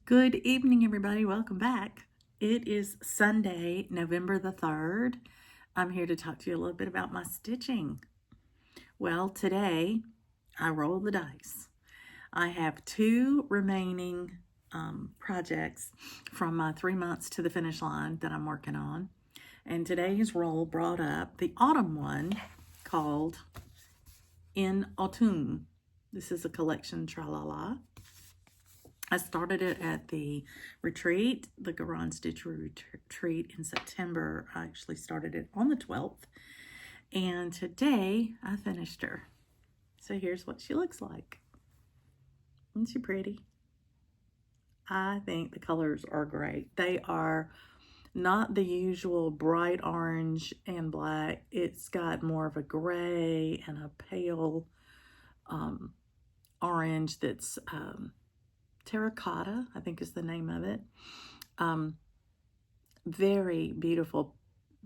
Good evening, everybody. Welcome back. It is Sunday, November the 3rd. I'm here to talk to you a little bit about my stitching. Well, today I rolled the dice. I have two remaining projects from my 3 months to the finish line that I'm working on. And today's roll brought up the autumn one called In Autumne. This is a collection TraLaLa. I started it at the retreat, the Garand Stitch retreat in September. I actually started it on the 12th. And today I finished her. So here's what she looks like. Isn't she pretty? I think the colors are great. They are not the usual bright orange and black. It's got more of a gray and a pale orange that's terracotta, I think is the name of it. Very beautiful,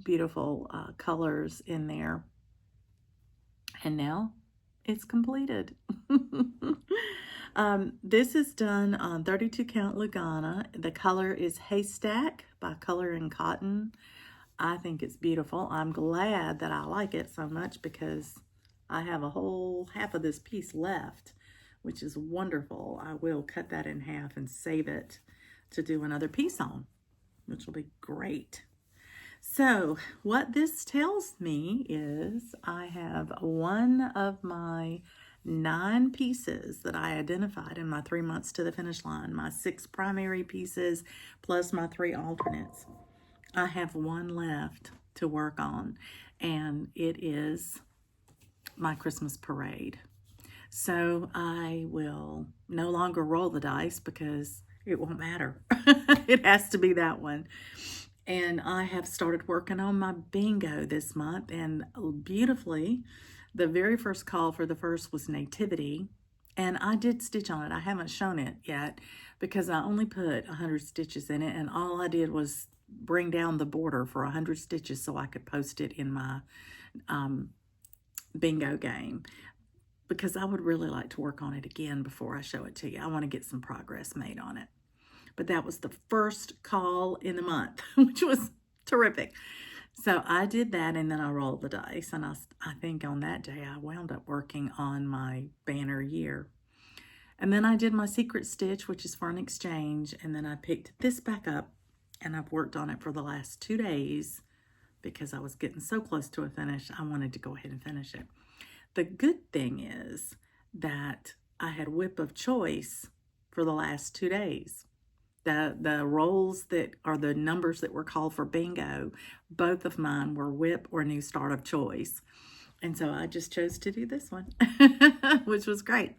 beautiful colors in there. And now it's completed. This is done on 32 count Lugana. The color is Haystack by Color and Cotton. I think it's beautiful. I'm glad that I like it so much because I have a whole half of this piece left, which is wonderful. I will cut that in half and save it to do another piece on, which will be great. So what this tells me is I have one of my 9 pieces that I identified in my 3 months to the finish line, my 6 primary pieces plus my 3 alternates. I have one left to work on, and it is my Christmas parade. So I will no longer roll the dice because it won't matter. It has to be that one. And I have started working on my bingo this month, and beautifully, the very first call for the first was Nativity, and I did stitch on it. I haven't shown it yet because I only put 100 stitches in it, and all I did was bring down the border for 100 stitches so I could post it in my bingo game, because I would really like to work on it again before I show it to you. I want to get some progress made on it. But that was the first call in the month, which was terrific. So I did that, and then I rolled the dice, and I think on that day I wound up working on my banner year. And then I did my secret stitch, which is for an exchange, and then I picked this back up, and I've worked on it for the last 2 days because I was getting so close to a finish. I wanted to go ahead and finish it. The good thing is that I had whip of choice for the last 2 days. The rolls that are the numbers that were called for bingo, both of mine were whip or new start of choice. And so I just chose to do this one, which was great.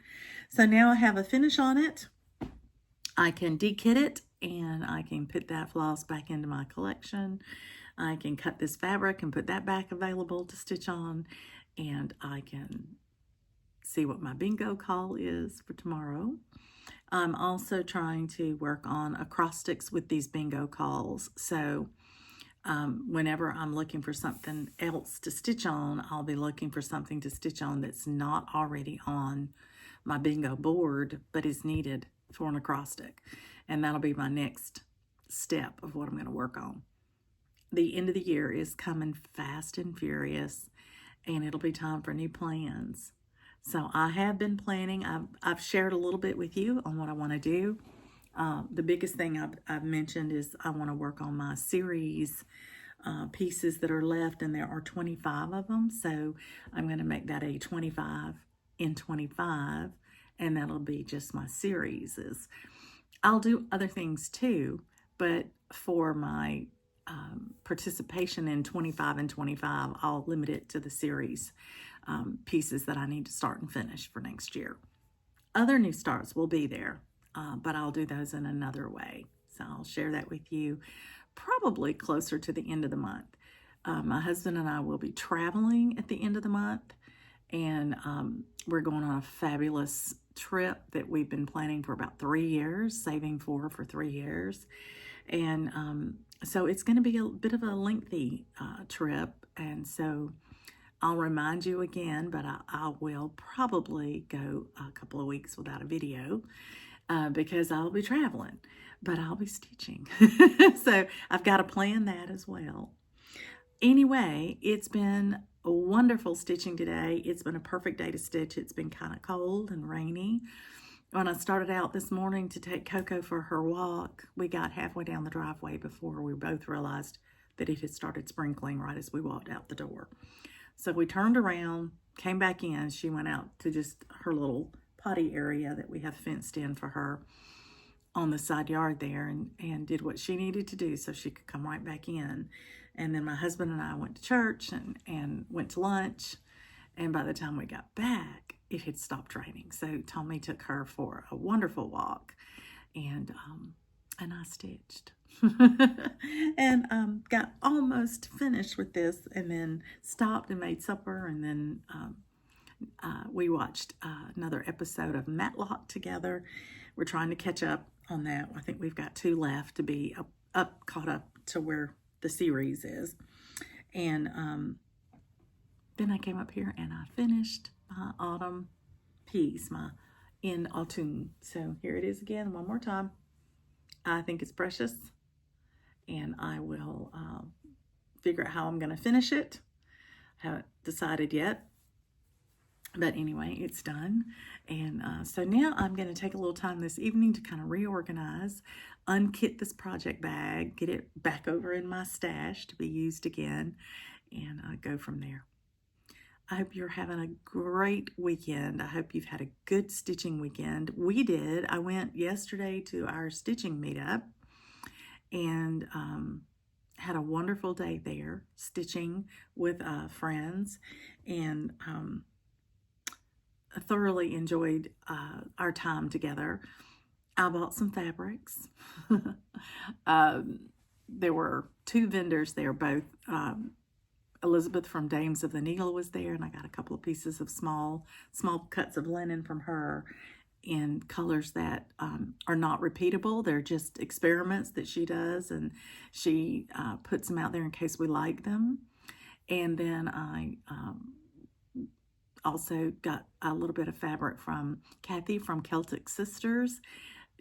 So now I have a finish on it. I can dekit it, and I can put that floss back into my collection. I can cut this fabric and put that back available to stitch on, and I can see what my bingo call is for tomorrow. I'm also trying to work on acrostics with these bingo calls. So whenever I'm looking for something else to stitch on, I'll be looking for something to stitch on that's not already on my bingo board, but is needed for an acrostic. And that'll be my next step of what I'm going to work on. The end of the year is coming fast and furious, and it'll be time for new plans. So I have been planning. I've shared a little bit with you on what I want to do. The biggest thing I've mentioned is I want to work on my series pieces that are left, and there are 25 of them. So I'm going to make that a 25 in 25, and that'll be just my series. I'll do other things too, but for my participation in 25 and 25, I'll limit it to the series pieces that I need to start and finish for next year. Other new starts will be there, but I'll do those in another way. So I'll share that with you probably closer to the end of the month. My husband and I will be traveling at the end of the month, and we're going on a fabulous trip that we've been planning for about 3 years, saving for 3 years. And so it's going to be a bit of a lengthy trip, and so I'll remind you again, but I will probably go a couple of weeks without a video. because I'll be traveling, but I'll be stitching. So I've got to plan that as well. Anyway, it's been a wonderful stitching today. It's been a perfect day to stitch. It's been kind of cold and rainy. When I started out this morning to take Coco for her walk, we got halfway down the driveway before we both realized that it had started sprinkling right as we walked out the door. So we turned around, came back in. She went out to just her little potty area that we have fenced in for her on the side yard there, and did what she needed to do so she could come right back in. And then my husband and I went to church and went to lunch. And by the time we got back, it had stopped raining. So Tommy took her for a wonderful walk, and I stitched and got almost finished with this, and then stopped and made supper, and then we watched another episode of Matlock together. We're trying to catch up on that. I think we've got 2 left to be caught up to where the series is. And then I came up here and I finished my autumn piece, my in Autumne. So here it is again, one more time. I think it's precious, and I will figure out how I'm going to finish it. Haven't decided yet. But anyway, it's done. And so now I'm going to take a little time this evening to kind of reorganize, unkit this project bag, get it back over in my stash to be used again, and go from there. I hope you're having a great weekend. I hope you've had a good stitching weekend. We did. I went yesterday to our stitching meetup and had a wonderful day there, stitching with friends, and I thoroughly enjoyed our time together. I bought some fabrics. There were 2 vendors there, both Elizabeth from Dames of the Needle was there, and I got a couple of pieces of small cuts of linen from her in colors that are not repeatable. They're just experiments that she does, and she puts them out there in case we like them. And then I also got a little bit of fabric from Kathy from Celtic Sisters.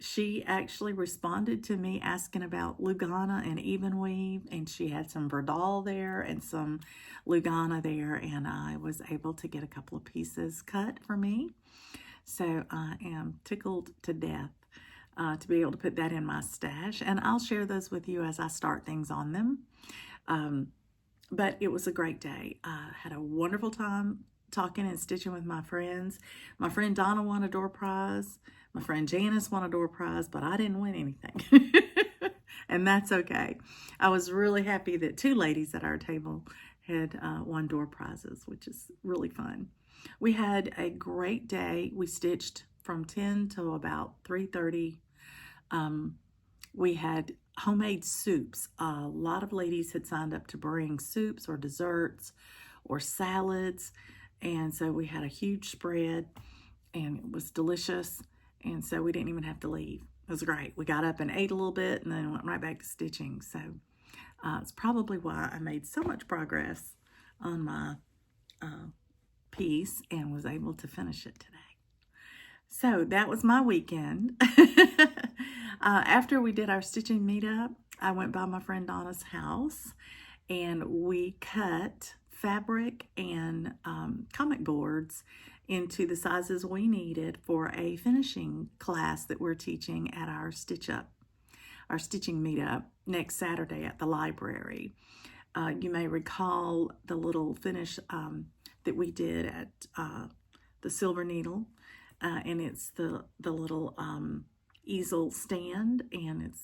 She actually responded to me asking about Lugana and even weave, and she had some Verdal there and some Lugana there, and I was able to get a couple of pieces cut for me. So I am tickled to death to be able to put that in my stash, and I'll share those with you as I start things on them. But it was a great day. I had a wonderful time talking and stitching with my friends. My friend Donna won a door prize. My friend Janice won a door prize, but I didn't win anything. And that's okay. I was really happy that 2 ladies at our table had won door prizes, which is really fun. We had a great day. We stitched from 10 to about 3:30. We had homemade soups. A lot of ladies had signed up to bring soups or desserts or salads. And so we had a huge spread, and it was delicious. And so we didn't even have to leave. It was great. We got up and ate a little bit and then went right back to stitching. So it's probably why I made so much progress on my piece and was able to finish it today. So that was my weekend. After we did our stitching meetup, I went by my friend Donna's house and we cut fabric and comic boards into the sizes we needed for a finishing class that we're teaching at our stitching meetup next Saturday at the library. You may recall the little finish that we did at the Silver Needle, and it's the little easel stand, and it's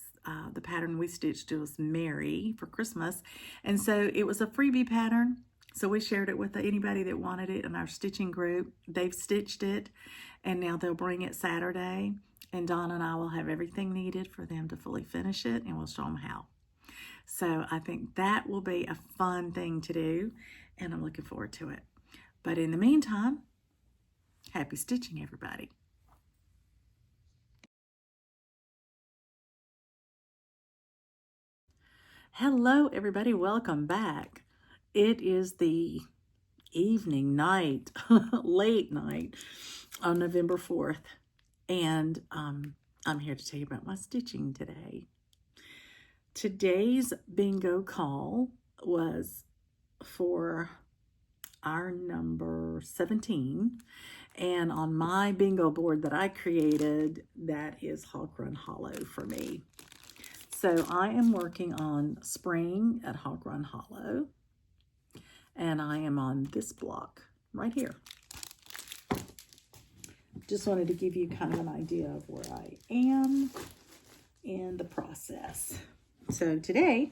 the pattern we stitched was Mary for Christmas, and so it was a freebie pattern. So we shared it with anybody that wanted it in our stitching group. They've stitched it, and now they'll bring it Saturday, and Dawn and I will have everything needed for them to fully finish it, and we'll show them how. So I think that will be a fun thing to do, and I'm looking forward to it. But in the meantime, happy stitching, everybody. Hello, everybody. Welcome back. It is the evening, late night on November 4th. And I'm here to tell you about my stitching today. Today's bingo call was for our number 17, and on my bingo board that I created, that is Hawk Run Hollow for me. So I am working on spring at Hawk Run Hollow, and I am on this block right here. Just wanted to give you kind of an idea of where I am in the process. So today,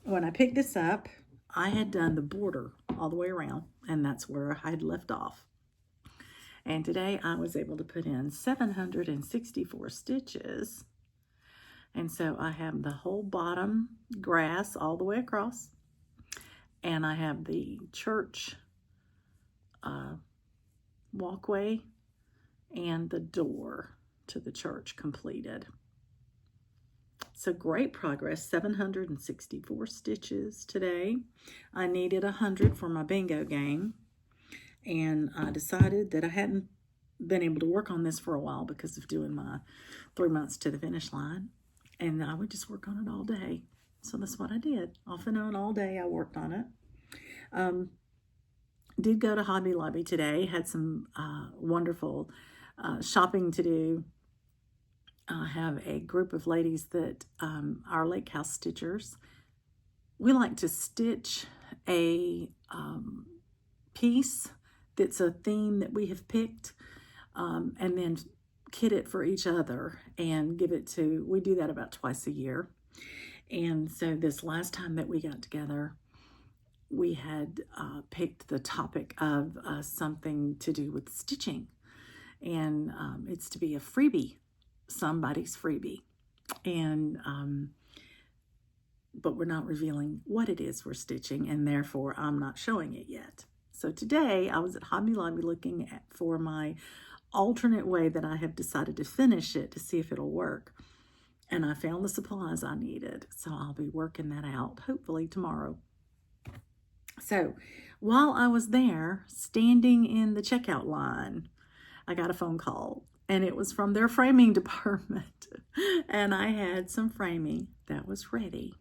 when I picked this up, I had done the border all the way around, and that's where I had left off. And today I was able to put in 764 stitches. And so I have the whole bottom grass all the way across, and I have the church walkway and the door to the church completed. So great progress, 764 stitches today. I needed 100 for my bingo game, and I decided that I hadn't been able to work on this for a while because of doing my 3 months to the finish line, and I would just work on it all day. So that's what I did. Off and on all day I worked on it. Did go to Hobby Lobby today, had some wonderful shopping to do. I have a group of ladies that are Lake House Stitchers. We like to stitch a piece that's a theme that we have picked, and then kit it for each other and give it to, we do that about twice a year. And so this last time that we got together, we had picked the topic of something to do with stitching, and it's to be a freebie, somebody's freebie, and but we're not revealing what it is we're stitching, and therefore I'm not showing it yet. So today I was at Hobby Lobby looking for my alternate way that I have decided to finish it to see if it'll work, and I found the supplies I needed, so I'll be working that out hopefully tomorrow. So while I was there standing in the checkout line, I got a phone call, and it was from their framing department, and I had some framing that was ready.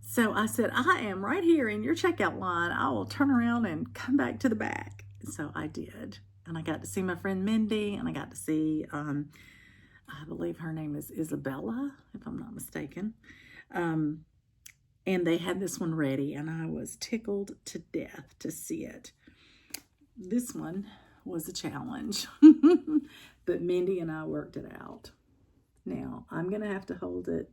So I said, I am right here in your checkout line. I will turn around and come back to the back. So I did, and I got to see my friend Mindy, and I got to see I believe her name is Isabella, if I'm not mistaken. And they had this one ready, and I was tickled to death to see it. This one was a challenge, but Mindy and I worked it out. Now, I'm going to have to hold it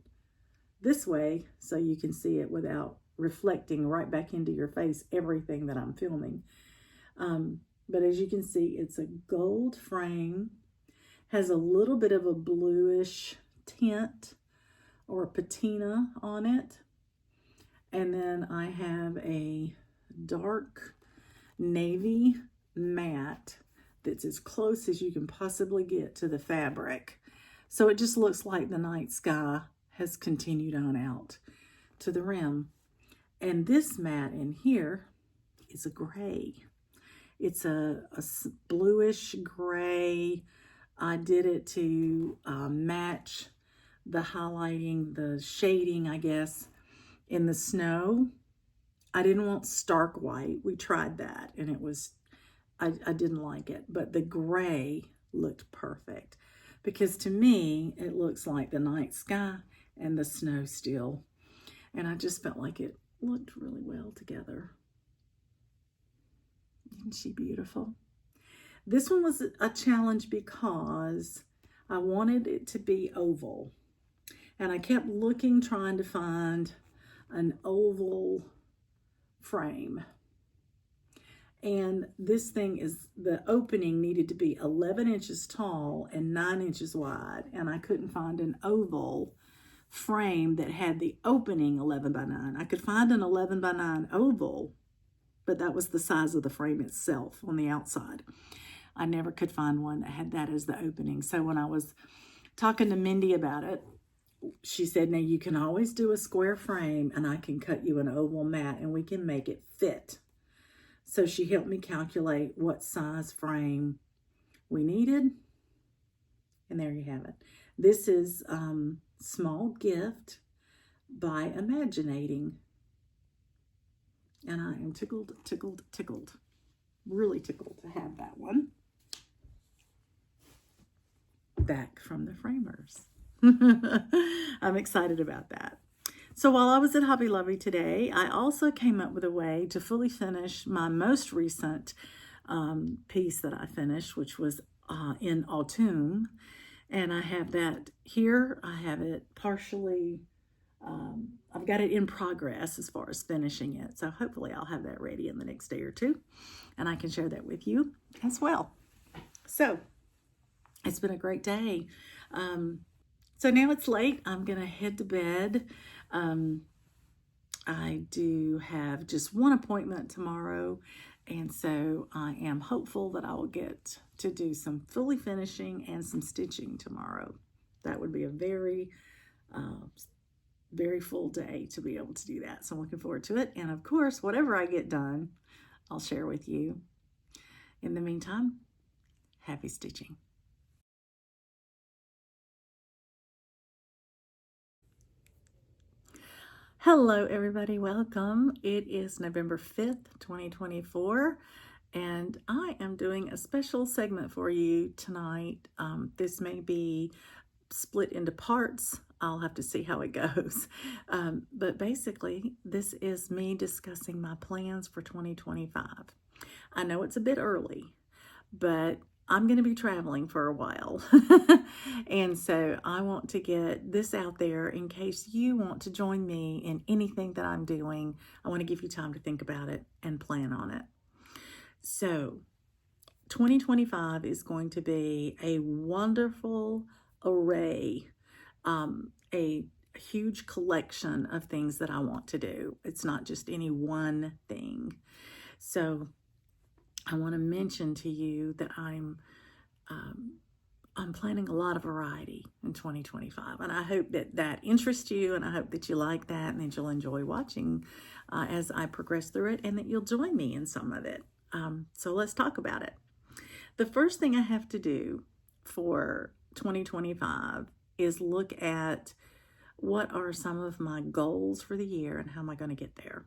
this way so you can see it without reflecting right back into your face everything that I'm filming. But as you can see, it's a gold frame, has a little bit of a bluish tint or patina on it. And then I have a dark navy mat that's as close as you can possibly get to the fabric. So it just looks like the night sky has continued on out to the rim. And this mat in here is a gray. It's a bluish gray. I did it to match the highlighting, the shading, I guess, in the snow. I didn't want stark white. We tried that, and it was, I didn't like it. But the gray looked perfect, because to me, it looks like the night sky and the snow still. And I just felt like it looked really well together. Isn't she beautiful? This one was a challenge because I wanted it to be oval. And I kept looking, trying to find an oval frame. And this thing is, the opening needed to be 11 inches tall and 9 inches wide. And I couldn't find an oval frame that had the opening 11 by 9. I could find an 11 by 9 oval, but that was the size of the frame itself on the outside. I never could find one that had that as the opening. So when I was talking to Mindy about it, she said, now you can always do a square frame, and I can cut you an oval mat and we can make it fit. So she helped me calculate what size frame we needed. And there you have it. This is Small Gift by Imaginating. And I am tickled, really tickled to have that one back from the framers. I'm excited about that. So while I was at Hobby Lobby today, I also came up with a way to fully finish my most recent piece that I finished, which was in Autumne. And I have that here. I have it partially, I've got it in progress as far as finishing it. So hopefully I'll have that ready in the next day or two. And I can share that with you as well. So it's been a great day. So now it's late. I'm going to head to bed. I do have just one appointment tomorrow. And so I am hopeful that I will get to do some fully finishing and some stitching tomorrow. That would be a very, very full day to be able to do that. So I'm looking forward to it. And of course, whatever I get done, I'll share with you. In the meantime, happy stitching. Hello everybody, welcome. It is November 5th, 2024, and I am doing a special segment for you tonight. This may be split into parts. I'll have to see how it goes. But basically, this is me discussing my plans for 2025. I know it's a bit early, but I'm going to be traveling for a while. And so I want to get this out there in case you want to join me in anything that I'm doing. I want to give you time to think about it and plan on it. So 2025 is going to be a wonderful array, a huge collection of things that I want to do. It's not just any one thing. So I want to mention to you that I'm planning a lot of variety in 2025, and I hope that that interests you, and I hope that you like that, and that you'll enjoy watching as I progress through it, and that you'll join me in some of it. So let's talk about it. The first thing I have to do for 2025 is look at what are some of my goals for the year and how am I going to get there.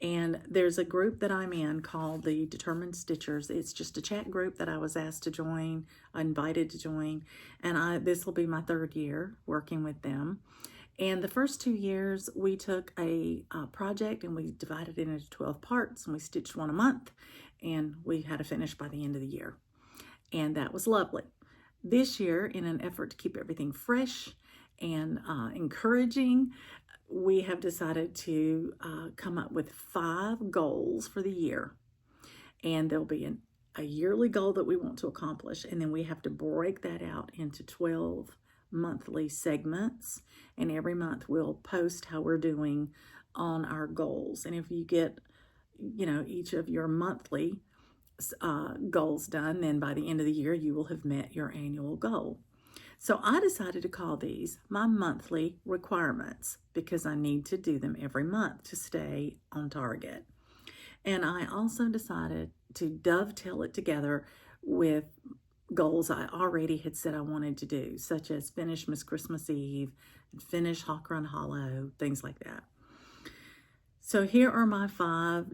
And there's a group that I'm in called the Determined Stitchers. It's just a chat group that I was asked to join, invited to join, and this will be my third year working with them. And the first 2 years, we took a project and we divided it into 12 parts, and we stitched one a month, and we had a finish by the end of the year. And that was lovely. This year, in an effort to keep everything fresh and encouraging, we have decided to come up with 5 goals for the year. And there'll be a yearly goal that we want to accomplish. And then we have to break that out into 12 monthly segments. And every month we'll post how we're doing on our goals. And if you get, each of your monthly goals done, then by the end of the year, you will have met your annual goal. So I decided to call these my monthly requirements because I need to do them every month to stay on target. And I also decided to dovetail it together with goals I already had said I wanted to do, such as finish Miss Christmas Eve, finish Hawk Run Hollow, things like that. So here are my 5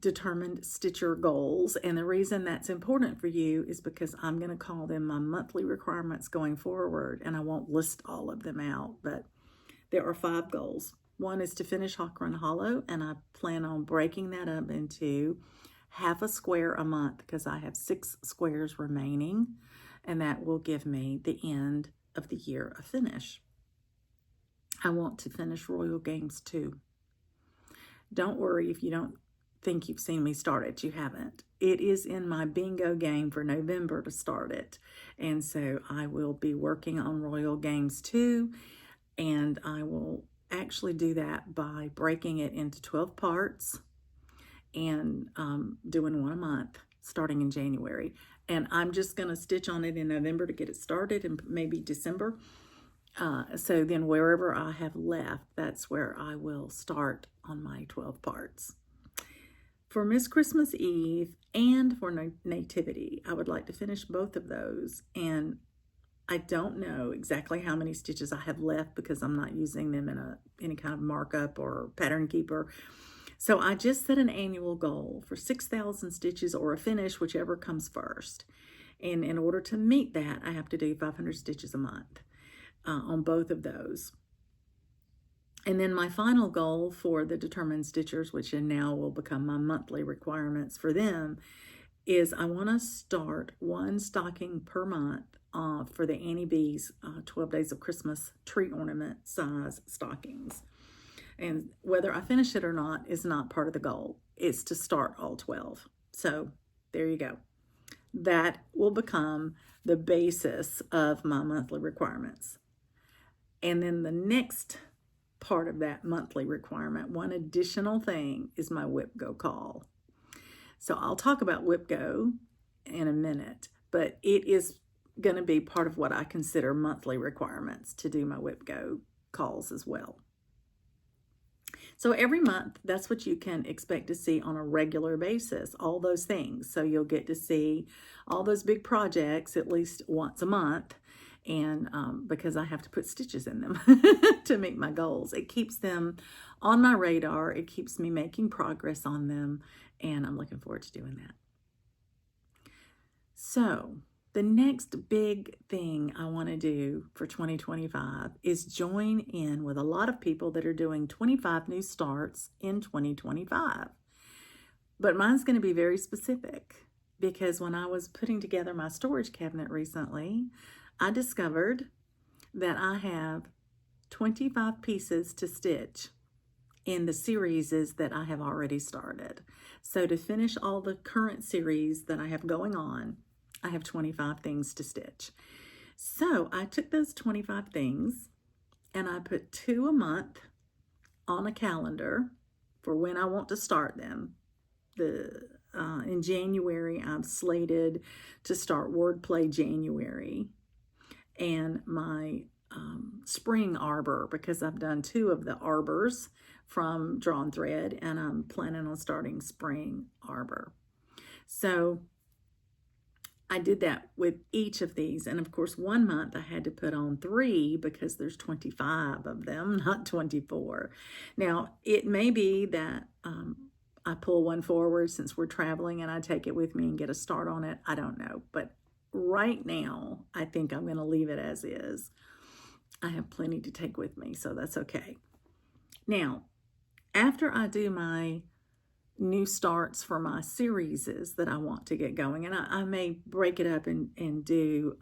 Determined Stitcher goals, and the reason that's important for you is because I'm going to call them my monthly requirements going forward, and I won't list all of them out, but there are 5 goals. One is to finish Hawk Run Hollow, and I plan on breaking that up into half a square a month because I have 6 squares remaining, and that will give me the end of the year a finish. I want to finish Royal Games too. Don't worry if you don't think you've seen me start it. You haven't. It is in my bingo game for November to start it. And so I will be working on Royal Games 2, and I will actually do that by breaking it into 12 parts and doing one a month starting in January. And I'm just going to stitch on it in November to get it started, and maybe December. So then wherever I have left, that's where I will start on my 12 parts. For Miss Christmas Eve and for Nativity, I would like to finish both of those, and I don't know exactly how many stitches I have left because I'm not using them in any kind of markup or pattern keeper. So I just set an annual goal for 6,000 stitches or a finish, whichever comes first. And in order to meet that, I have to do 500 stitches a month on both of those. And then my final goal for the determined stitchers, which now will become my monthly requirements for them, is I want to start one stocking per month for the Annie Beez 12 Days of Christmas tree ornament size stockings. And whether I finish it or not is not part of the goal. It's to start all 12. So there you go. That will become the basis of my monthly requirements. And then the next part of that monthly requirement, one additional thing, is my Whip Go call. So I'll talk about Whip Go in a minute, but it is going to be part of what I consider monthly requirements to do my Whip Go calls as well. So every month, that's what you can expect to see on a regular basis, all those things. So you'll get to see all those big projects at least once a month, and because I have to put stitches in them to meet my goals. It keeps them on my radar. It keeps me making progress on them, and I'm looking forward to doing that. So the next big thing I want to do for 2025 is join in with a lot of people that are doing 25 new starts in 2025. But mine's going to be very specific, because when I was putting together my storage cabinet recently, I discovered that I have 25 pieces to stitch in the series that I have already started. So to finish all the current series that I have going on, I have 25 things to stitch. So I took those 25 things and I put 2 a month on a calendar for when I want to start them. In January, I'm slated to start Wordplay January, and my spring arbor, because I've done 2 of the arbors from Drawn Thread, and I'm planning on starting spring arbor. So I did that with each of these, and of course 1 month I had to put on 3 because there's 25 of them, not 24. Now it may be that I pull one forward since we're traveling and I take it with me and get a start on it. I don't know, but right now I think I'm going to leave it as is. I have plenty to take with me, so that's okay. Now, after I do my new starts for my series that I want to get going, and I may break it up and do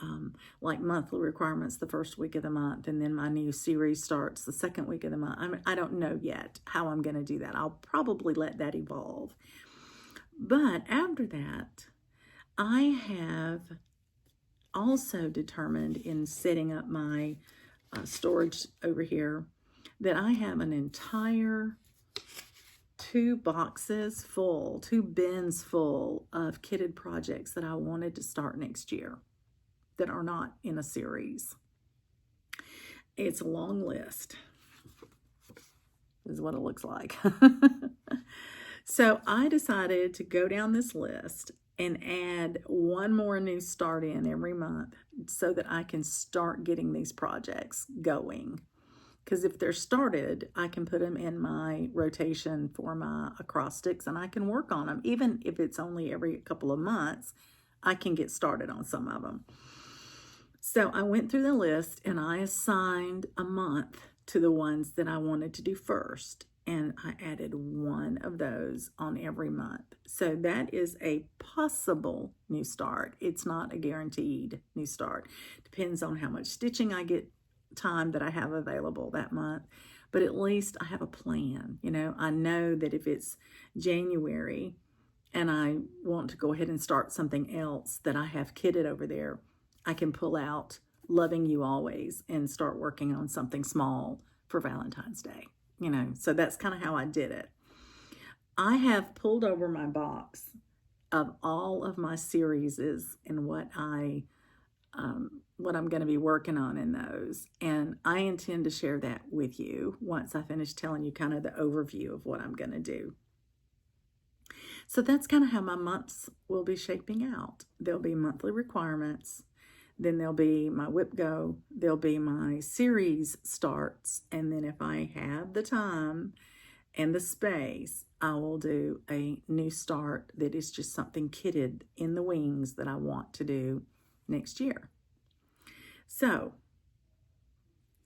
like monthly requirements the first week of the month, and then my new series starts the second week of the month. I don't know yet how I'm going to do that. I'll probably let that evolve. But after that, I have also determined in setting up my storage over here that I have an entire 2 boxes full, 2 bins full of kitted projects that I wanted to start next year that are not in a series. It's a long list. This is what it looks like. So I decided to go down this list and add 1 more new start in every month so that I can start getting these projects going. Because if they're started, I can put them in my rotation for my acrostics and I can work on them. Even if it's only every couple of months, I can get started on some of them. So I went through the list and I assigned a month to the ones that I wanted to do first. And I added 1 of those on every month. So that is a possible new start. It's not a guaranteed new start. Depends on how much stitching I get time that I have available that month. But at least I have a plan. You know, I know that if it's January and I want to go ahead and start something else that I have kitted over there, I can pull out Loving You Always and start working on something small for Valentine's Day. You know, so that's kind of how I did it. I have pulled over my box of all of my series and what I'm going to be working on in those. And I intend to share that with you once I finish telling you kind of the overview of what I'm going to do. So that's kind of how my months will be shaping out. There'll be monthly requirements, then there'll be my whip go, there'll be my series starts, and then if I have the time and the space, I will do a new start that is just something kitted in the wings that I want to do next year. So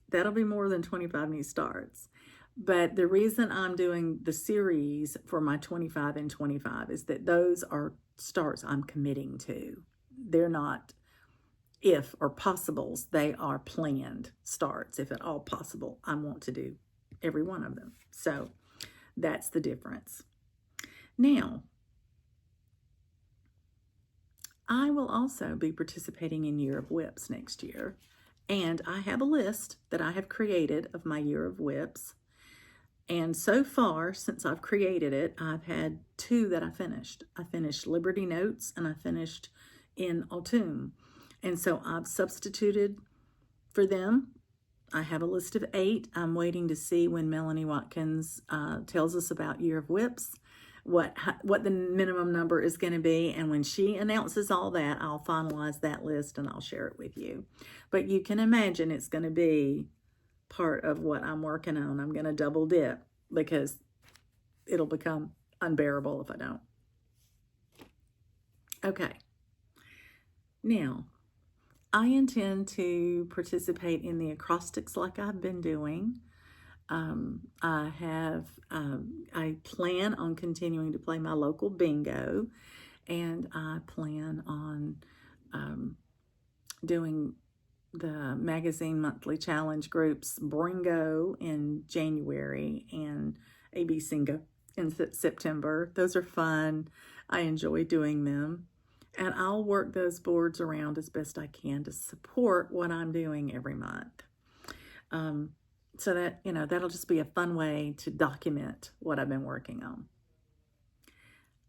that'll be more than 25 new starts. But the reason I'm doing the series for my 25 and 25 is that those are starts I'm committing to. They're not if or possibles, they are planned starts. If at all possible, I want to do every one of them. So that's the difference. Now, I will also be participating in Year of Whips next year. And I have a list that I have created of my Year of Whips. And so far, since I've created it, I've had 2 that I finished. I finished Liberty Notes and I finished in Autumne. And so I've substituted for them. I have a list of 8. I'm waiting to see when Melanie Watkins tells us about Year of Whips, what the minimum number is going to be. And when she announces all that, I'll finalize that list and I'll share it with you. But you can imagine it's going to be part of what I'm working on. I'm going to double dip because it'll become unbearable if I don't. Okay. Now, I intend to participate in the acrostics like I've been doing. I plan on continuing to play my local bingo, and I plan on doing the magazine monthly challenge groups Bringo in January and AB Singo in September. Those are fun. I enjoy doing them. And I'll work those boards around as best I can to support what I'm doing every month. So that, that'll just be a fun way to document what I've been working on.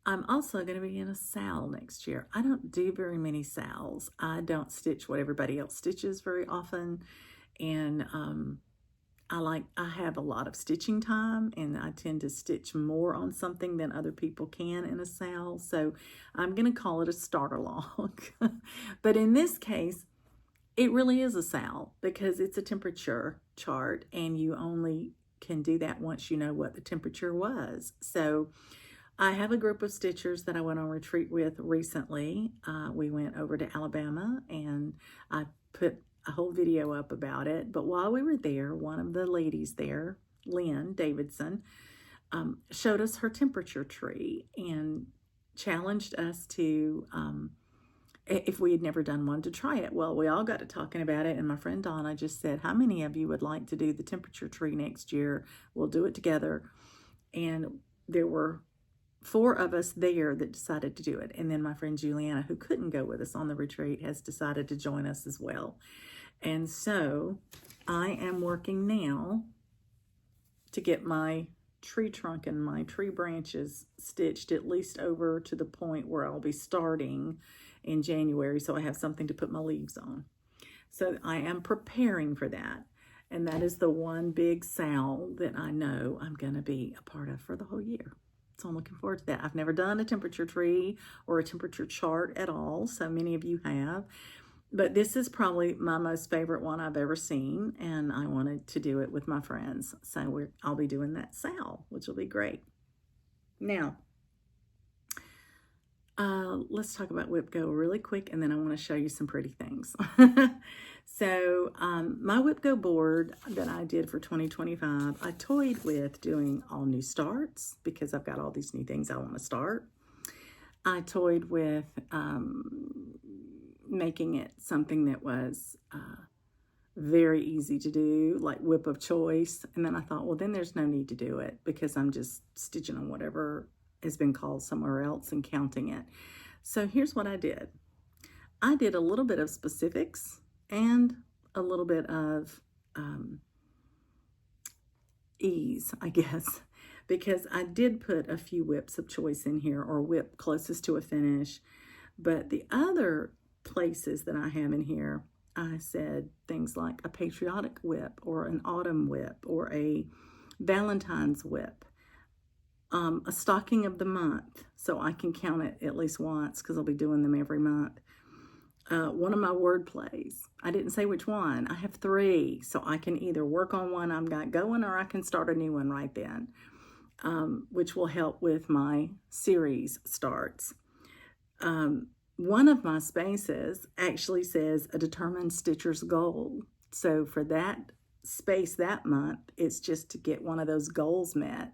I'm also going to be in a SAL next year. I don't do very many SALs. I don't stitch what everybody else stitches very often. And I have a lot of stitching time, and I tend to stitch more on something than other people can in a SAL. So I'm going to call it a starter log. But in this case, it really is a SAL because it's a temperature chart, and you only can do that once you know what the temperature was. So I have a group of stitchers that I went on retreat with recently. We went over to Alabama, and I put a whole video up about it. But while we were there, one of the ladies there, Lynn Davidson, showed us her temperature tree and challenged us to, if we had never done one, to try it. Well, we all got to talking about it, and my friend Donna just said, how many of you would like to do the temperature tree next year? We'll do it together. And there were 4 of us there that decided to do it. And then my friend Juliana, who couldn't go with us on the retreat, has decided to join us as well. And so I am working now to get my tree trunk and my tree branches stitched at least over to the point where I'll be starting in January, so I have something to put my leaves on. So I am preparing for that. And that is the one big SAL that I know I'm going to be a part of for the whole year. So I'm looking forward to that. I've never done a temperature tree or a temperature chart at all. So many of you have. But this is probably my most favorite one I've ever seen. And I wanted to do it with my friends. So I'll be doing that SAL, which will be great. Now, let's talk about Whip Go really quick. And then I want to show you some pretty things. So my Whip Go board that I did for 2025, I toyed with doing all new starts because I've got all these new things I want to start. I toyed with making it something that was very easy to do, like whip of choice. And then I thought, well, then there's no need to do it because I'm just stitching on whatever has been called somewhere else and counting it. So here's what I did. I did a little bit of specifics and a little bit of ease, I guess, because I did put a few whips of choice in here, or whip closest to a finish. But the other places that I have in here, I said things like a patriotic whip or an autumn whip or a Valentine's whip. a stocking of the month, so I can count it at least once because I'll be doing them every month. One of my word plays. I didn't say which one. I have 3, so I can either work on one I'm got going or I can start a new one right then, which will help with my series starts. One of my spaces actually says a determined stitcher's goal. So for that space that month, it's just to get one of those goals met.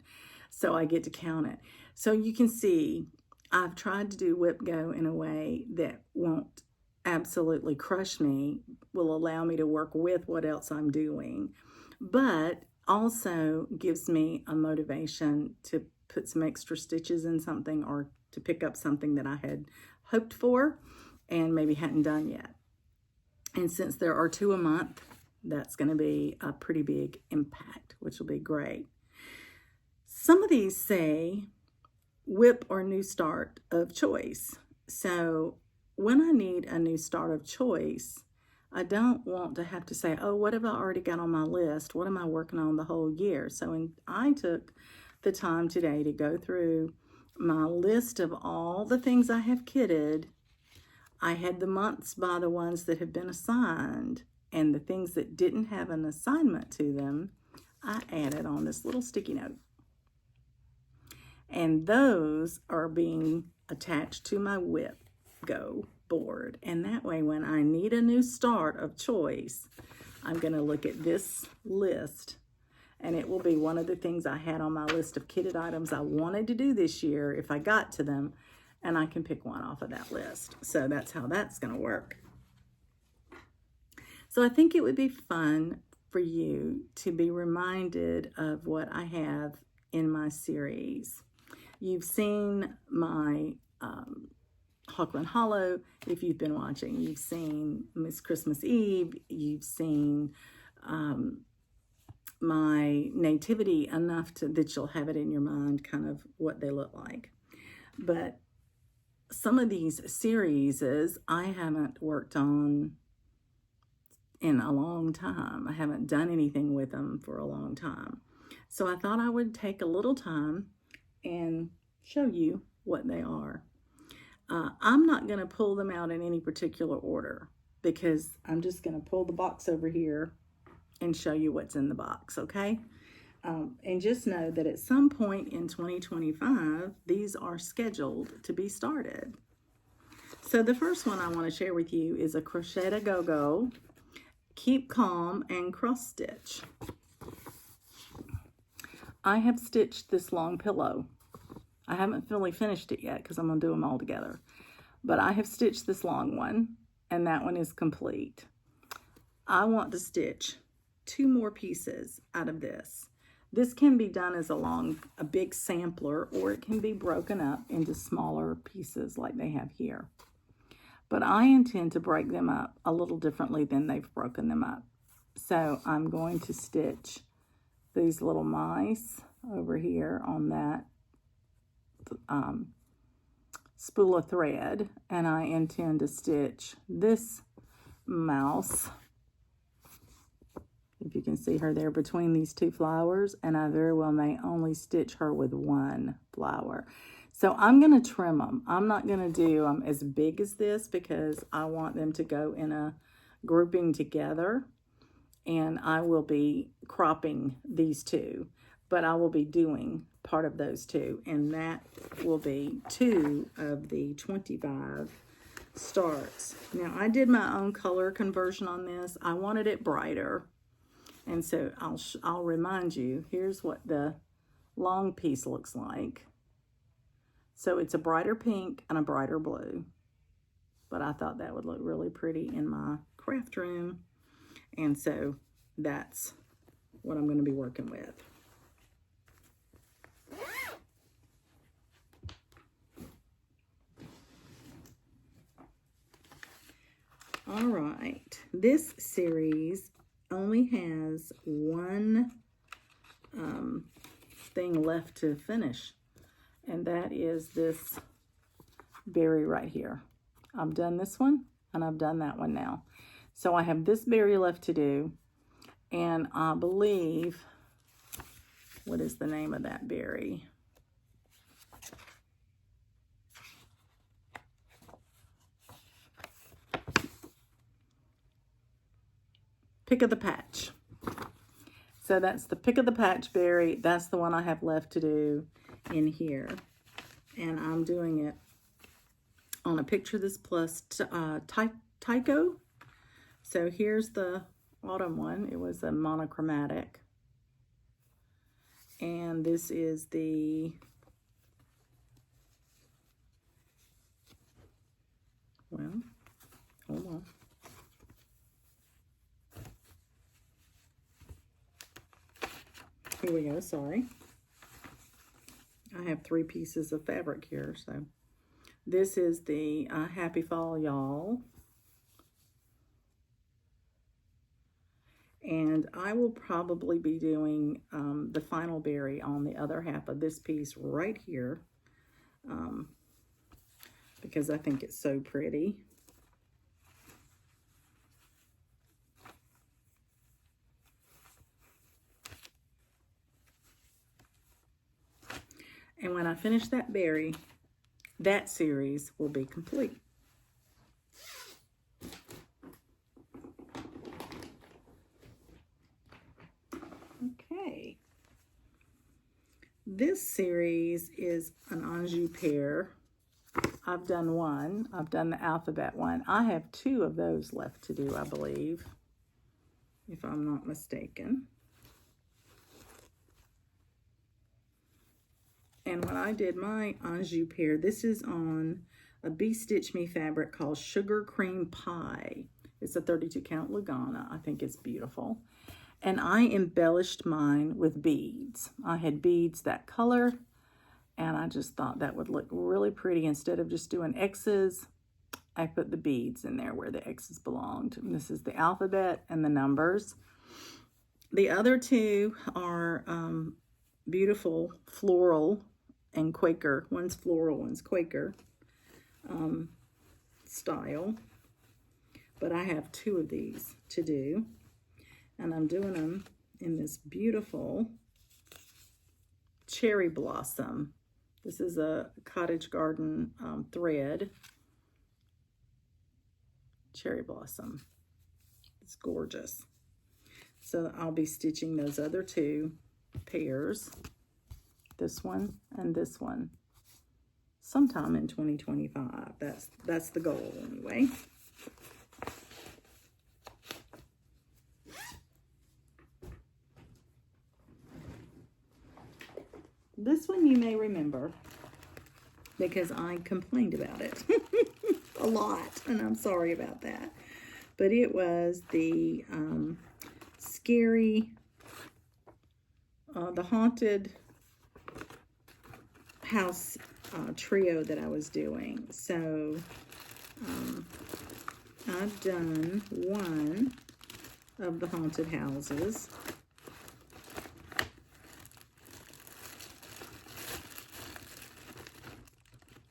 So I get to count it. So you can see I've tried to do whip go in a way that won't absolutely crush me, will allow me to work with what else I'm doing, but also gives me a motivation to put some extra stitches in something or to pick up something that I had hoped for and maybe hadn't done yet. And since there are 2 a month, that's going to be a pretty big impact, which will be great. Some of these say whip or new start of choice. So when I need a new start of choice, I don't want to have to say, oh, what have I already got on my list? What am I working on the whole year? So I took the time today to go through my list of all the things I have kitted. I had the months by the ones that have been assigned, and the things that didn't have an assignment to them, I added on this little sticky note. And those are being attached to my whip go board. And that way, when I need a new start of choice, I'm going to look at this list, and it will be one of the things I had on my list of kitted items I wanted to do this year if I got to them, and I can pick one off of that list. So that's how that's going to work. So I think it would be fun for you to be reminded of what I have in my series. You've seen my Hawkland Hollow. If you've been watching, you've seen Miss Christmas Eve. You've seen my nativity enough that you'll have it in your mind kind of what they look like. But some of these series I haven't worked on in a long time. I haven't done anything with them for a long time. So I thought I would take a little time and show you what they are. I'm not going to pull them out in any particular order because I'm just going to pull the box over here and show you what's in the box, okay? And just know that at some point in 2025, these are scheduled to be started. So the first one I want to share with you is a Crochet Gogo Keep Calm and Cross Stitch. I have stitched this long pillow. I haven't fully finished it yet because I'm going to do them all together. But I have stitched this long one, and that one is complete. I want to stitch 2 more pieces out of this. This can be done as a big sampler, or it can be broken up into smaller pieces like they have here. But I intend to break them up a little differently than they've broken them up. So I'm going to stitch these little mice over here on that spool of thread, and I intend to stitch this mouse, if you can see her there, between these 2 flowers, and I very well may only stitch her with 1 flower. So I'm going to trim them. I'm not going to do them as big as this because I want them to go in a grouping together, and I will be cropping these 2, but I will be doing part of those 2, and that will be 2 of the 25 starts. Now, I did my own color conversion on this. I wanted it brighter, and so I'll remind you, here's what the long piece looks like. So it's a brighter pink and a brighter blue, but I thought that would look really pretty in my craft room, and so that's what I'm going to be working with. All right, this series only has one thing left to finish, and that is this berry right here. I've done this one, and I've done that one now. So I have this berry left to do, and I believe, what is the name of that berry? Pick of the Patch. So that's the Pick of the Patch berry. That's the one I have left to do in here. And I'm doing it on a Picture This Plus Tyco. So here's the Autumn one. It was a monochromatic. And this is the, well, hold on. Here we go, sorry. I have 3 pieces of fabric here, so. This is the Happy Fall, Y'all. And I will probably be doing the final berry on the other half of this piece right here. Because I think it's so pretty. And when I finish that berry, that series will be complete. Okay. This series is an Anjou pear. I've done one. I've done the alphabet one. I have 2 of those left to do, I believe, if I'm not mistaken. And when I did my Anjou pear, this is on a Bee Stitch Me fabric called Sugar Cream Pie. It's a 32 count Lagana. I think it's beautiful. And I embellished mine with beads. I had beads that color, and I just thought that would look really pretty. Instead of just doing X's, I put the beads in there where the X's belonged. And this is the alphabet and the numbers. The other 2 are beautiful floral and Quaker. One's floral, one's Quaker style. But I have 2 of these to do. And I'm doing them in this beautiful cherry blossom. This is a Cottage Garden thread. Cherry blossom. It's gorgeous. So I'll be stitching those other 2 pairs. This one and this one. Sometime in 2025. That's the goal anyway. This one you may remember because I complained about it a lot, and I'm sorry about that. But it was the scary, the haunted house trio that I was doing. So I've done one of the haunted houses.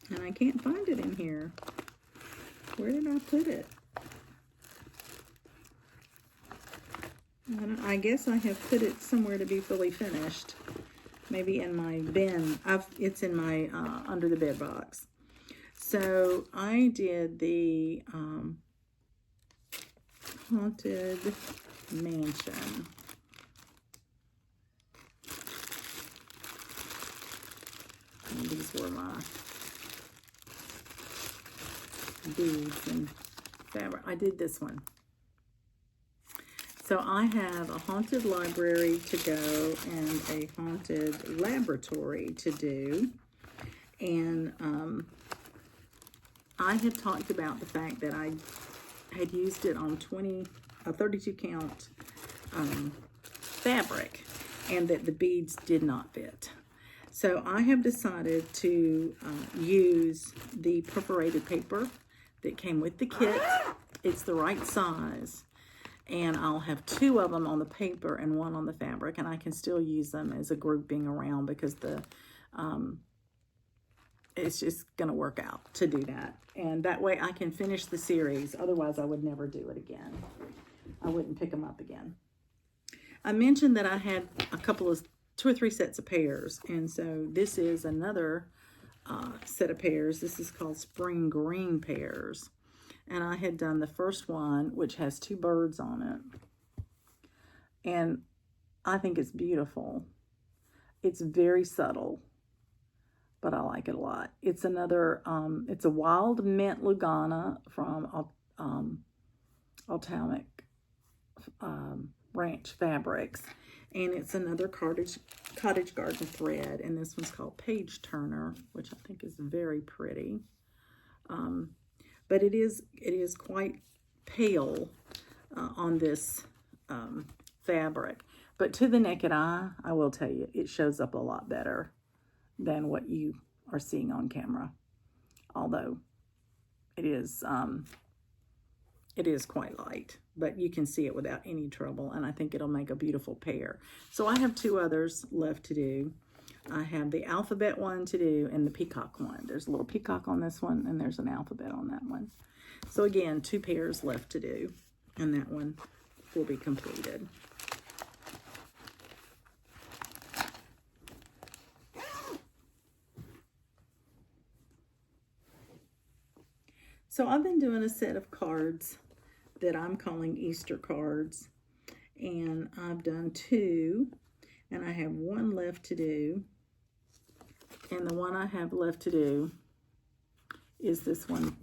And I can't find it in here. Where did I put it? I guess I have put it somewhere to be fully finished. Maybe in my bin. It's in my under the bed box. So I did the Haunted Mansion. And these were my beads and fabric. I did this one. So I have a haunted library to go and a haunted laboratory to do. And I had talked about the fact that I had used it on 32 count fabric and that the beads did not fit. So I have decided to use the perforated paper that came with the kit. It's the right size. And I'll have 2 of them on the paper and 1 on the fabric. And I can still use them as a grouping around because it's just going to work out to do that. And that way I can finish the series. Otherwise, I would never do it again. I wouldn't pick them up again. I mentioned that I had a couple of 2 or 3 sets of pairs. And so this is another set of pairs. This is called Spring Green Pears. And I had done the first one, which has 2 birds on it. And I think it's beautiful. It's very subtle, but I like it a lot. It's another, it's a Wild Mint Lugana from Autumne Ranch Fabrics. And it's another cottage garden thread. And this one's called Page Turner, which I think is very pretty. But it is quite pale on this fabric. But to the naked eye, I will tell you, it shows up a lot better than what you are seeing on camera. Although it is quite light, but you can see it without any trouble, and I think it'll make a beautiful pair. So I have 2 others left to do. I have the alphabet one to do and the peacock one. There's a little peacock on this one, and there's an alphabet on that one. So again, 2 pairs left to do, and that one will be completed. So I've been doing a set of cards that I'm calling Easter cards, and I've done 2, and I have 1 left to do. And the one I have left to do is this one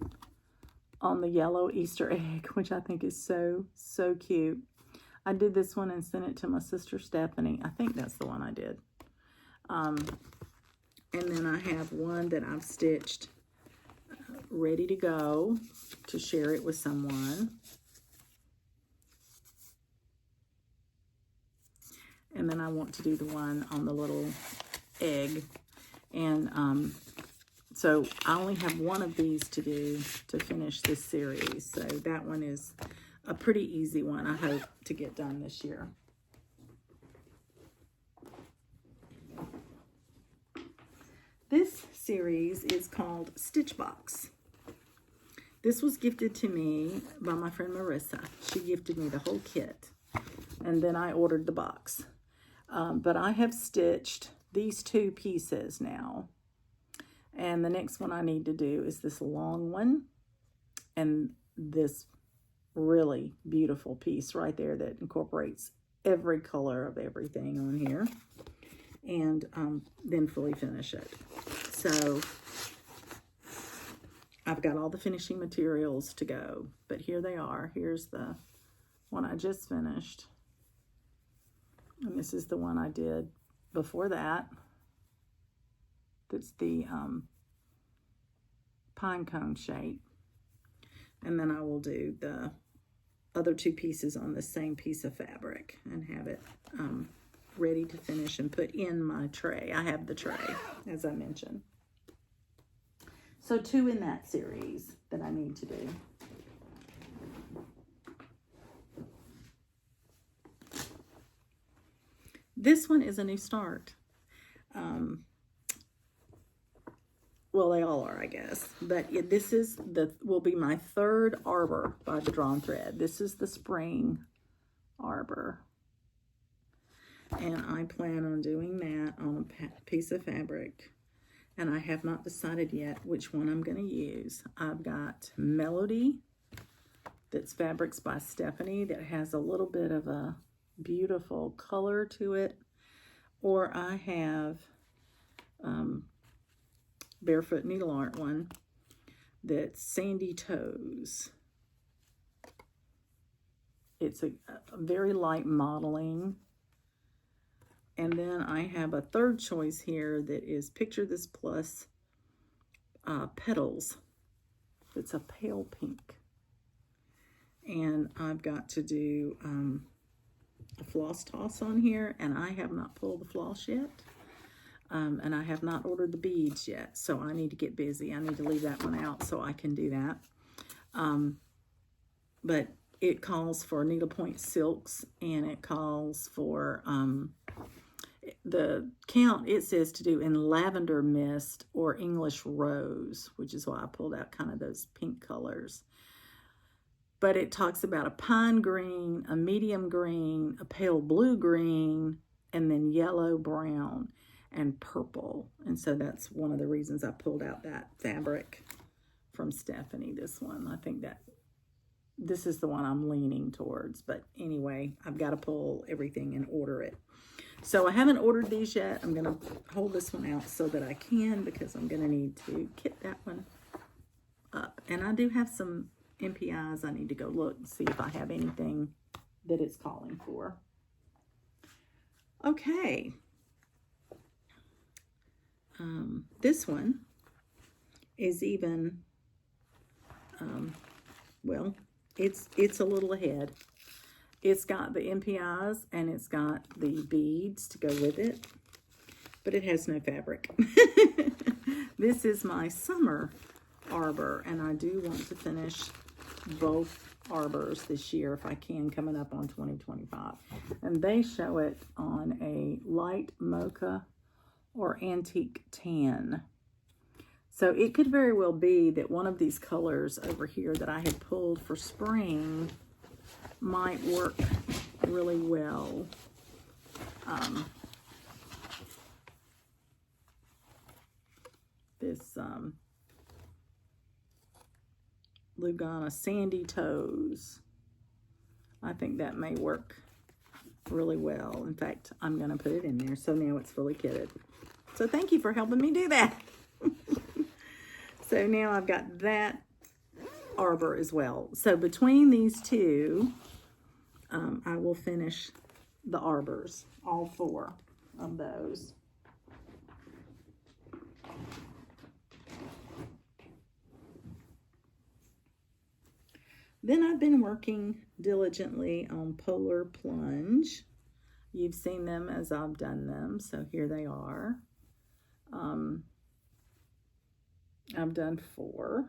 on the yellow Easter egg, which I think is so, so cute. I did this one and sent it to my sister Stephanie. I think that's the one I did. And then I have one that I've stitched ready to go to share it with someone. And then I want to do the one on the little egg. And so I only have 1 of these to do to finish this series. So that one is a pretty easy one, I hope, to get done this year. This series is called Stitch Box. This was gifted to me by my friend Marissa. She gifted me the whole kit, and then I ordered the box. But I have stitched these 2 pieces now, and the next one I need to do is this long one and this really beautiful piece right there that incorporates every color of everything on here, and then fully finish it. So I've got all the finishing materials to go, but here they are. Here's the one I just finished, and this is the one I did before that. That's the pine cone shape, and then I will do the other 2 pieces on the same piece of fabric and have it ready to finish and put in my tray. I have the tray, as I mentioned. So 2 in that series that I need to do. This one is a new start. Well, they all are, I guess. But this is will be my 3rd Arbor by the Drawn Thread. This is the spring Arbor. And I plan on doing that on a piece of fabric. And I have not decided yet which one I'm going to use. I've got Melody, that's Fabrics by Stephanie, that has a little bit of a beautiful color to it. Or I have Barefoot Needle Art one that's Sandy Toes. It's a very light modeling. And then I have a 3rd choice here that is Picture This Plus Petals. It's a pale pink. And I've got to do a floss toss on here, and I have not pulled the floss yet. And I have not ordered the beads yet, so I need to get busy. I need to leave that one out so I can do that. But it calls for needlepoint silks, and it calls for the count, it says to do in Lavender Mist or English Rose, which is why I pulled out kind of those pink colors. But it talks about a pine green, a medium green, a pale blue green, and then yellow, brown, and purple. And so that's one of the reasons I pulled out that fabric from Stephanie, this one. I think that this is the one I'm leaning towards. But anyway, I've got to pull everything and order it. So I haven't ordered these yet. I'm going to hold this one out so that I can, because I'm going to need to kit that one up. And I do have some MPIs. I need to go look and see if I have anything that it's calling for. Okay. This one is even, well, it's a little ahead. It's got the MPIs and it's got the beads to go with it, but it has no fabric. This is my summer arbor, and I do want to finish both arbors this year if I can, coming up on 2025. And they show it on a light mocha or antique tan. So it could very well be that one of these colors over here that I had pulled for spring might work really well. This Lugana Sandy Toes, I think that may work really well. In fact, I'm going to put it in there. So now it's fully kitted. So thank you for helping me do that. So now I've got that arbor as well. So between these two, I will finish the arbors, all 4 of those. Then I've been working diligently on Polar Plunge. You've seen them as I've done them, so here they are. I've done 4,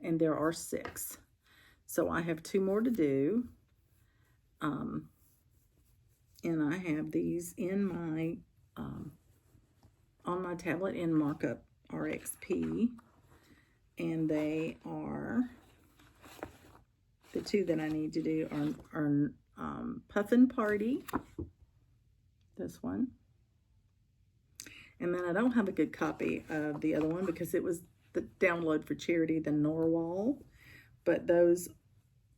and there are 6. So I have 2 more to do. And I have these in my, on my tablet in Markup RXP, and they are, the 2 that I need to do are Puffin Party, this one. And then I don't have a good copy of the other one because it was the download for charity, the Norwhal. But those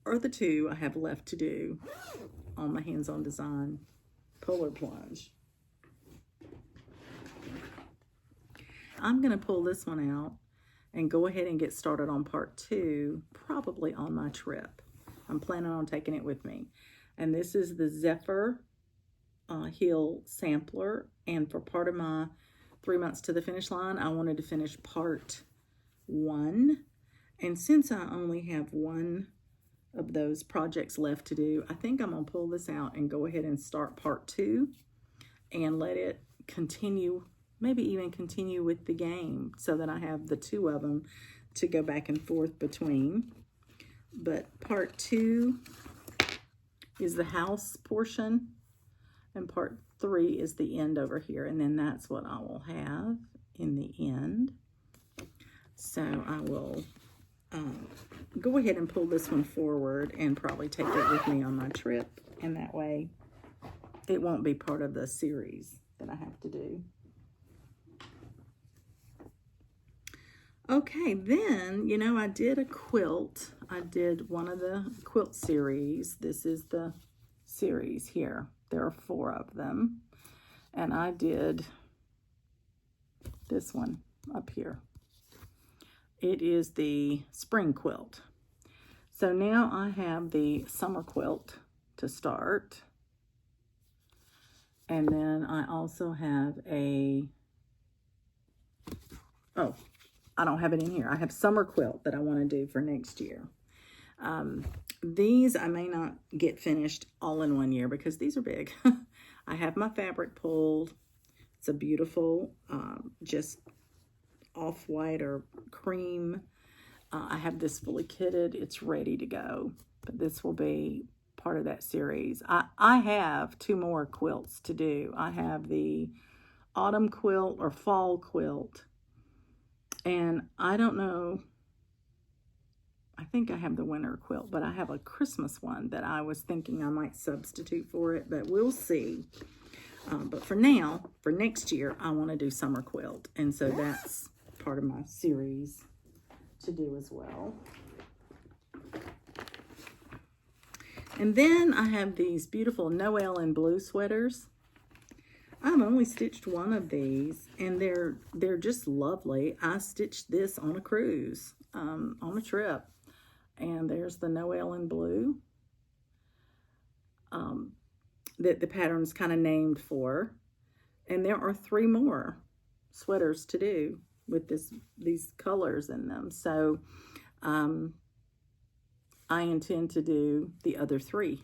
are the 2 I have left to do on my hands-on design Polar Plunge. I'm going to pull this one out and go ahead and get started on part 2, probably on my trip. I'm planning on taking it with me. And this is the Zephyr Hill Sampler. And for part of my 3 months to the finish line, I wanted to finish part 1. And since I only have 1 of those projects left to do, I think I'm going to pull this out and go ahead and start part 2 and let it continue, maybe even continue with the game, so that I have the 2 of them to go back and forth between. But part 2 is the house portion, and part 3 is the end over here, and then that's what I will have in the end. So I will go ahead and pull this one forward and probably take it with me on my trip, and that way it won't be part of the series that I have to do. Okay, then, you know, I did a quilt. I did one of the quilt series. This is the series here. There are 4 of them. And I did this one up here. It is the spring quilt. So now I have the summer quilt to start. And then I also have a, oh, I don't have it in here. I have summer quilt that I want to do for next year. These I may not get finished all in 1 year because these are big. I have my fabric pulled. It's a beautiful, just off-white or cream. I have this fully kitted. It's ready to go. But this will be part of that series. I have 2 more quilts to do. I have the autumn quilt or fall quilt. And I don't know, I think I have the winter quilt, but I have a Christmas one that I was thinking I might substitute for it, but we'll see. But for now, for next year, I want to do summer quilt. And so that's part of my series to do as well. And then I have these beautiful Noel and blue sweaters. I've only stitched one of these, and they're just lovely. I stitched this on a cruise, on a trip. And there's the Noel in blue that the pattern's kind of named for. And there are 3 more sweaters to do with these colors in them. So I intend to do the other 3.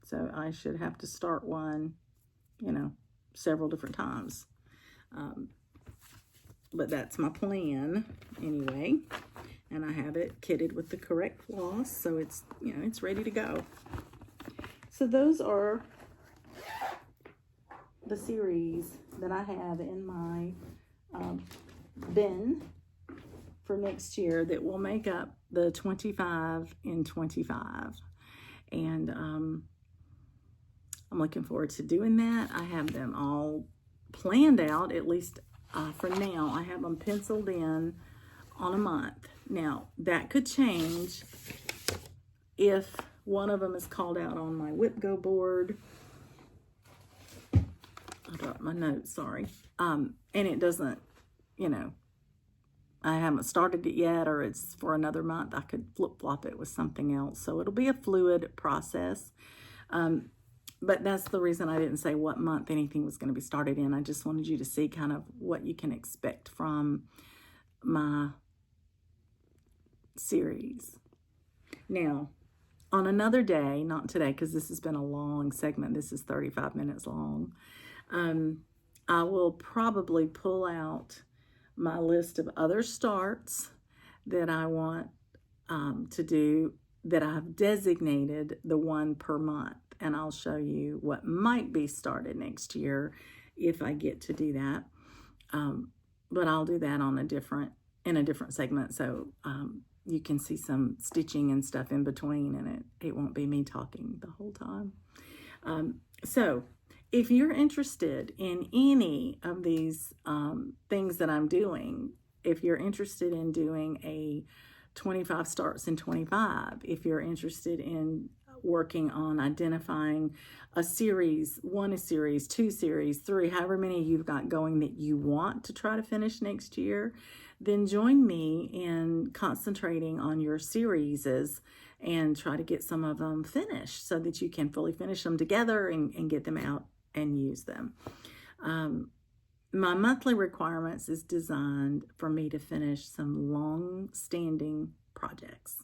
So I should have to start one, several different times. But that's my plan anyway. And I have it kitted with the correct floss, so it's, it's ready to go. So those are the series that I have in my bin for next year that will make up the 25 in 25. And I'm looking forward to doing that. I have them all planned out, at least for now. I have them penciled in on a month. Now, that could change if one of them is called out on my Go board. I dropped my notes, sorry. And it doesn't, I haven't started it yet, or it's for another month. I could flip-flop it with something else. So it'll be a fluid process. But that's the reason I didn't say what month anything was going to be started in. I just wanted you to see kind of what you can expect from my series. Now, on another day, not today, because this has been a long segment. This is 35 minutes long. I will probably pull out my list of other starts that I want to do, that I've designated the 1 per month. And I'll show you what might be started next year if I get to do that. But I'll do that on in a different segment, so you can see some stitching and stuff in between, and it won't be me talking the whole time. So if you're interested in any of these things that I'm doing, if you're interested in doing a 25 starts in 25, if you're interested in working on identifying a series, 2 series, 3, however many you've got going that you want to try to finish next year, then join me in concentrating on your series and try to get some of them finished so that you can fully finish them together and get them out and use them. My monthly requirements is designed for me to finish some long-standing projects.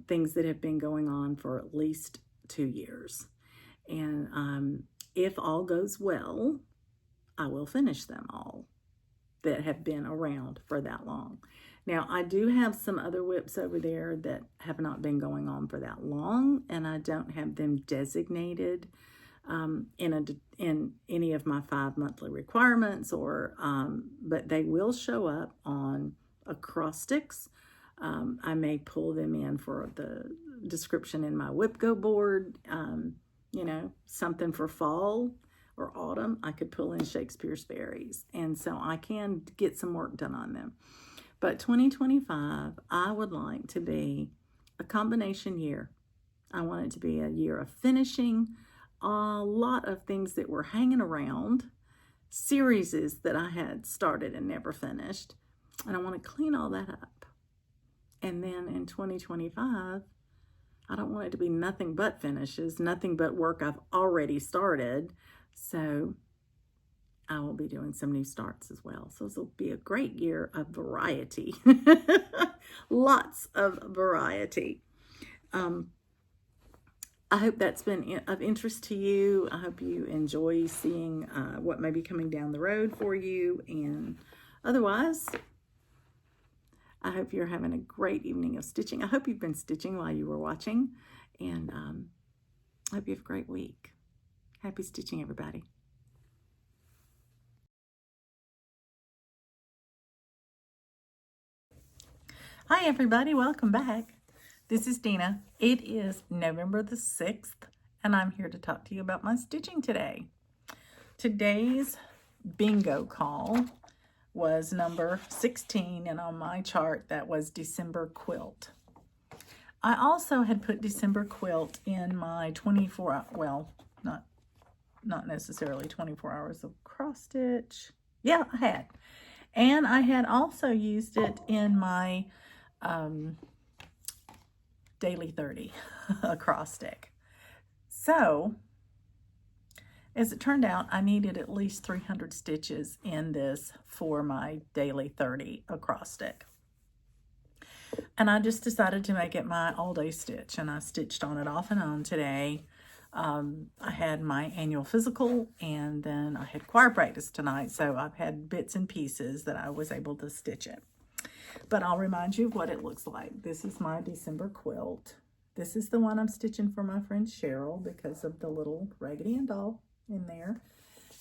Things that have been going on for at least 2 years. And if all goes well, I will finish them all that have been around for that long. Now, I do have some other whips over there that have not been going on for that long, and I don't have them designated in any of my 5 monthly requirements, but they will show up on acrostics. I may pull them in for the description in my Go board, something for fall or autumn. I could pull in Shakespeare's Fairies, and so I can get some work done on them. But 2025, I would like to be a combination year. I want it to be a year of finishing a lot of things that were hanging around, series that I had started and never finished, and I want to clean all that up. And then in 2025, I don't want it to be nothing but finishes, nothing but work I've already started. So I will be doing some new starts as well. So this will be a great year of variety. Lots of variety. I hope that's been of interest to you. I hope you enjoy seeing what may be coming down the road for you. And otherwise, I hope you're having a great evening of stitching. I hope you've been stitching while you were watching. And I hope you have a great week. Happy stitching, everybody. Hi, everybody. Welcome back. This is Dina. It is November the 6th, and I'm here to talk to you about my stitching today. Today's bingo call was number 16, and on my chart that was December quilt. I also had put December Quilt in my 24, well, not necessarily 24 hours of cross stitch. Yeah, I had. And I had also used it in my daily 30 across stick. So, as it turned out, I needed at least 300 stitches in this for my daily 30 across stick. And I just decided to make it my all-day stitch, and I stitched on it off and on today. I had my annual physical, and then I had choir practice tonight, so I've had bits and pieces that I was able to stitch it. But I'll remind you of what it looks like. This is my December quilt. This is the one I'm stitching for my friend Cheryl because of the little Raggedy Ann doll in there.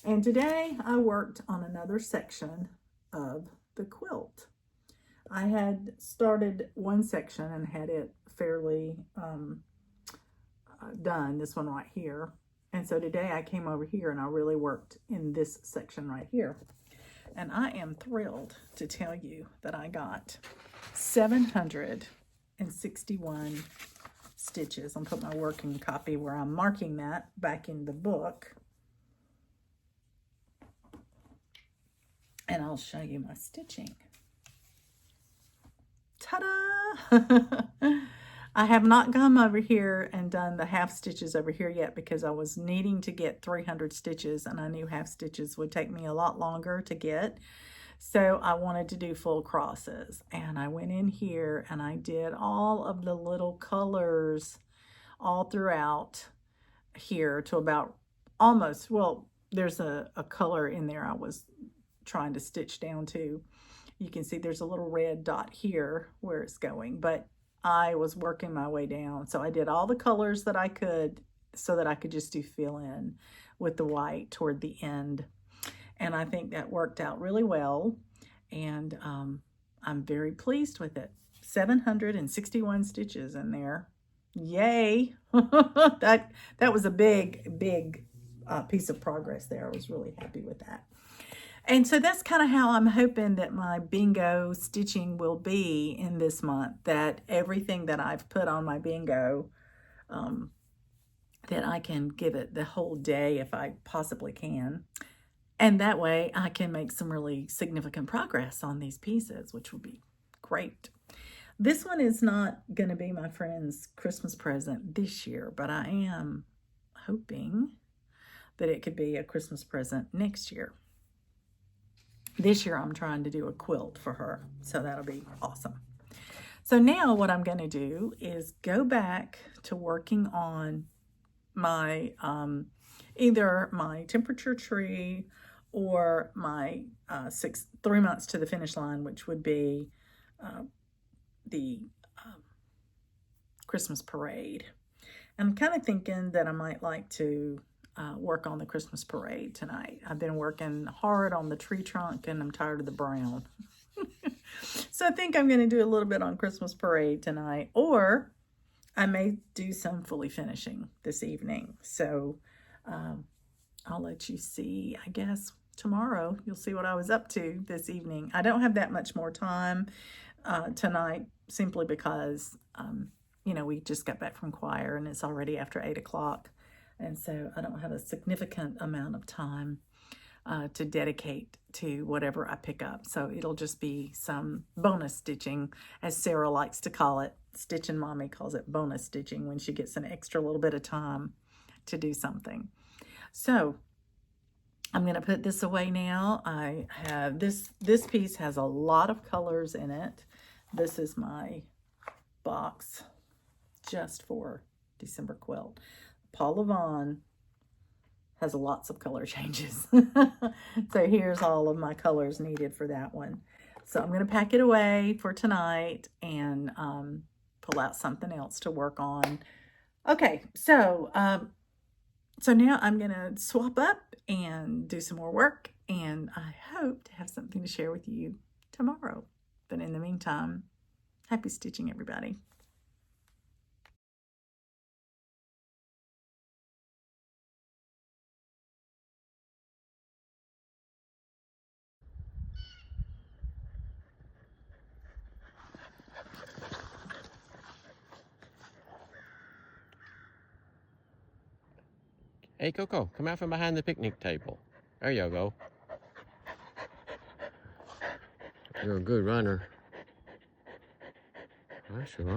And today I worked on another section of the quilt. I had started one section and had it fairly done, this one right here. And so today I came over here and I really worked in this section right here. And I am thrilled to tell you that I got 761 stitches. I'll put my working copy where I'm marking that back in the book. And I'll show you my stitching. Ta-da! I have not come over here and done the half stitches over here yet because I was needing to get 300 stitches and I knew half stitches would take me a lot longer to get. So I wanted to do full crosses, and I went in here and I did all of the little colors all throughout here to about almost, well, there's a color in there I was trying to stitch down to. You can see there's a little red dot here where it's going, but I was working my way down. So I did all the colors that I could so that I could just do fill in with the white toward the end. And I think that worked out really well. And I'm very pleased with it. 761 stitches in there. Yay. That was a big piece of progress there. I was really happy with that. And so that's kind of how I'm hoping that my bingo stitching will be in this month, that everything that I've put on my bingo, that I can give it the whole day if I possibly can. And that way I can make some really significant progress on these pieces, which will be great. This one is not going to be my friend's Christmas present this year, but I am hoping that it could be a Christmas present next year. This year I'm trying to do a quilt for her, so that'll be awesome. So now what I'm going to do is go back to working on my either my temperature tree or my 3 months to the finish line, which would be the Christmas parade. And I'm kind of thinking that I might like to work on the Christmas parade tonight. I've been working hard on the tree trunk and I'm tired of the brown. So I think I'm going to do a little bit on Christmas parade tonight, or I may do some fully finishing this evening. So I'll let you see, I guess, tomorrow. You'll see what I was up to this evening. I don't have that much more time tonight, simply because, you know, we just got back from choir and it's already after 8 o'clock. And so I don't have a significant amount of time to dedicate to whatever I pick up. So it'll just be some bonus stitching, as Sarah likes to call it. Stitching Mommy calls it bonus stitching when she gets an extra little bit of time to do something. So I'm going to put this away now. I have this piece has a lot of colors in it. This is my box just for December quilt. Paula Vaughn has lots of color changes. So here's all of my colors needed for that one. So I'm going to pack it away for tonight and pull out something else to work on. Okay, so now I'm going to swap up and do some more work, and I hope to have something to share with you tomorrow. But in the meantime, happy stitching, everybody. Hey, Coco, come out from behind the picnic table. There you go. You're a good runner. I sure.